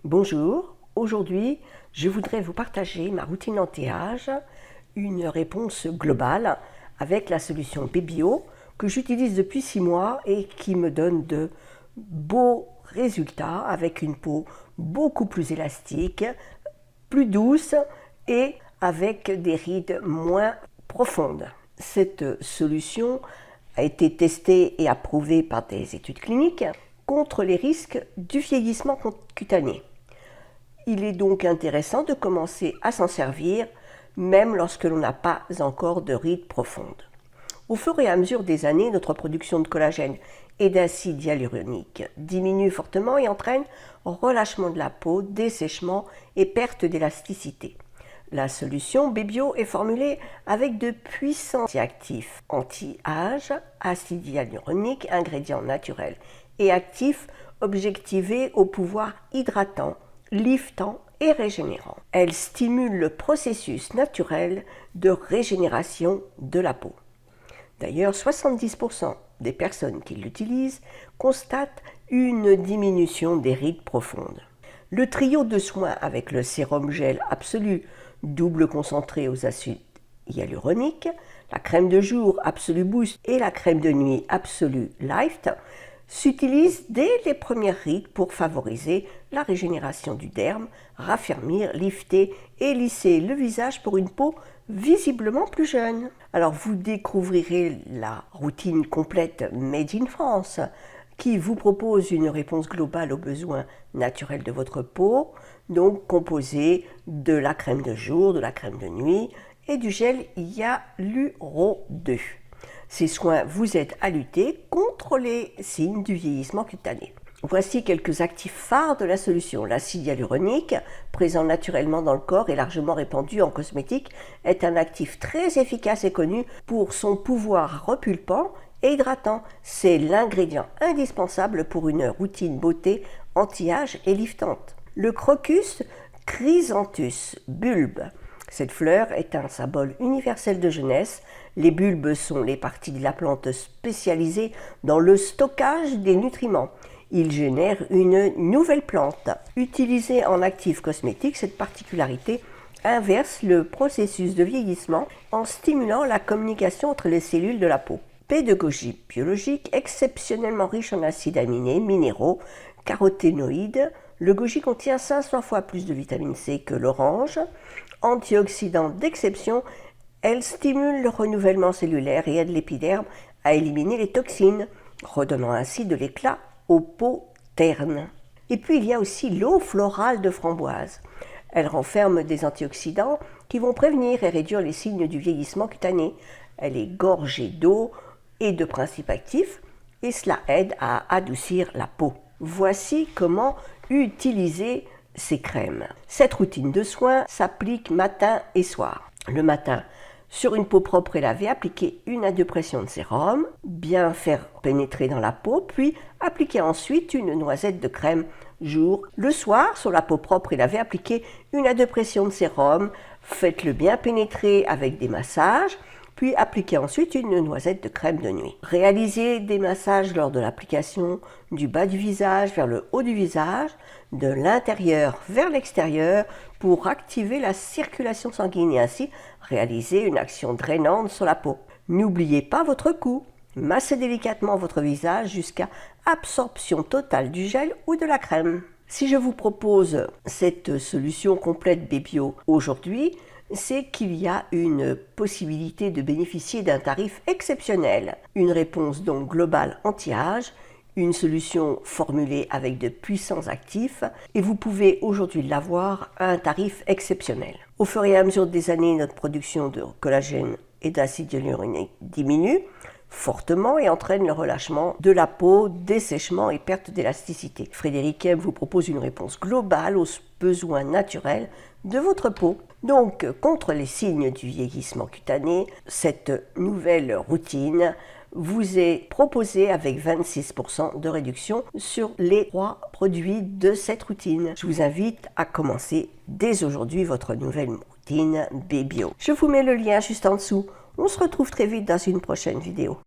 Bonjour, aujourd'hui je voudrais vous partager ma routine anti-âge, une réponse globale avec la solution Bébio que j'utilise depuis 6 mois et qui me donne de beaux résultats avec une peau beaucoup plus élastique, plus douce et avec des rides moins profondes. Cette solution a été testée et approuvée par des études cliniques contre les risques du vieillissement cutané. Il est donc intéressant de commencer à s'en servir, même lorsque l'on n'a pas encore de rides profondes. Au fur et à mesure des années, notre production de collagène et d'acide hyaluronique diminue fortement et entraîne relâchement de la peau, dessèchement et perte d'élasticité. La solution Bébio est formulée avec de puissants anti-actifs anti-âge, acide hyaluronique, ingrédients naturels et actifs objectivés au pouvoir hydratant, liftant et régénérant. Elle stimule le processus naturel de régénération de la peau. D'ailleurs, 70% des personnes qui l'utilisent constatent une diminution des rides profondes. Le trio de soins avec le sérum gel absolu double concentré aux acides hyaluroniques, la crème de jour Absolu Boost et la crème de nuit Absolu Lift s'utilise dès les premières rides pour favoriser la régénération du derme, raffermir, lifter et lisser le visage pour une peau visiblement plus jeune. Alors vous découvrirez la routine complète Made in France qui vous propose une réponse globale aux besoins naturels de votre peau, donc composée de la crème de jour, de la crème de nuit et du gel Hyaluro 2. Ces soins vous aident à lutter contre les signes du vieillissement cutané. Voici quelques actifs phares de la solution. L'acide hyaluronique, présent naturellement dans le corps et largement répandu en cosmétique, est un actif très efficace et connu pour son pouvoir repulpant et hydratant. C'est l'ingrédient indispensable pour une routine beauté anti-âge et liftante. Le crocus chrysanthus bulbe. Cette fleur est un symbole universel de jeunesse. Les bulbes sont les parties de la plante spécialisées dans le stockage des nutriments. Ils génèrent une nouvelle plante. Utilisée en actif cosmétique, cette particularité inverse le processus de vieillissement en stimulant la communication entre les cellules de la peau. Pédagogie biologique exceptionnellement riche en acides aminés, minéraux, caroténoïdes. Le goji contient 500 fois plus de vitamine C que l'orange. Antioxydante d'exception, elle stimule le renouvellement cellulaire et aide l'épiderme à éliminer les toxines, redonnant ainsi de l'éclat aux peaux ternes. Et puis il y a aussi l'eau florale de framboise. Elle renferme des antioxydants qui vont prévenir et réduire les signes du vieillissement cutané. Elle est gorgée d'eau et de principes actifs et cela aide à adoucir la peau. Voici comment utiliser ces crèmes. Cette routine de soins s'applique matin et soir. Le matin, sur une peau propre et lavée, appliquez 1 à 2 pressions de sérum, bien faire pénétrer dans la peau, puis appliquez ensuite une noisette de crème jour. Le soir, sur la peau propre et lavée, appliquez 1 à 2 pressions de sérum, faites-le bien pénétrer avec des massages, puis appliquez ensuite une noisette de crème de nuit. Réalisez des massages lors de l'application du bas du visage vers le haut du visage, de l'intérieur vers l'extérieur pour activer la circulation sanguine et ainsi réaliser une action drainante sur la peau. N'oubliez pas votre cou. Massez délicatement votre visage jusqu'à absorption totale du gel ou de la crème. Si je vous propose cette solution complète Bébio aujourd'hui, c'est qu'il y a une possibilité de bénéficier d'un tarif exceptionnel. Une réponse donc globale anti-âge, une solution formulée avec de puissants actifs et vous pouvez aujourd'hui l'avoir à un tarif exceptionnel. Au fur et à mesure des années, notre production de collagène et d'acide hyaluronique diminue fortement et entraîne le relâchement de la peau, dessèchement et perte d'élasticité. Frédéric M vous propose une réponse globale aux besoins naturels de votre peau. Donc, contre les signes du vieillissement cutané, cette nouvelle routine vous est proposée avec 26% de réduction sur les 3 produits de cette routine. Je vous invite à commencer dès aujourd'hui votre nouvelle routine Bébio. Je vous mets le lien juste en dessous. On se retrouve très vite dans une prochaine vidéo.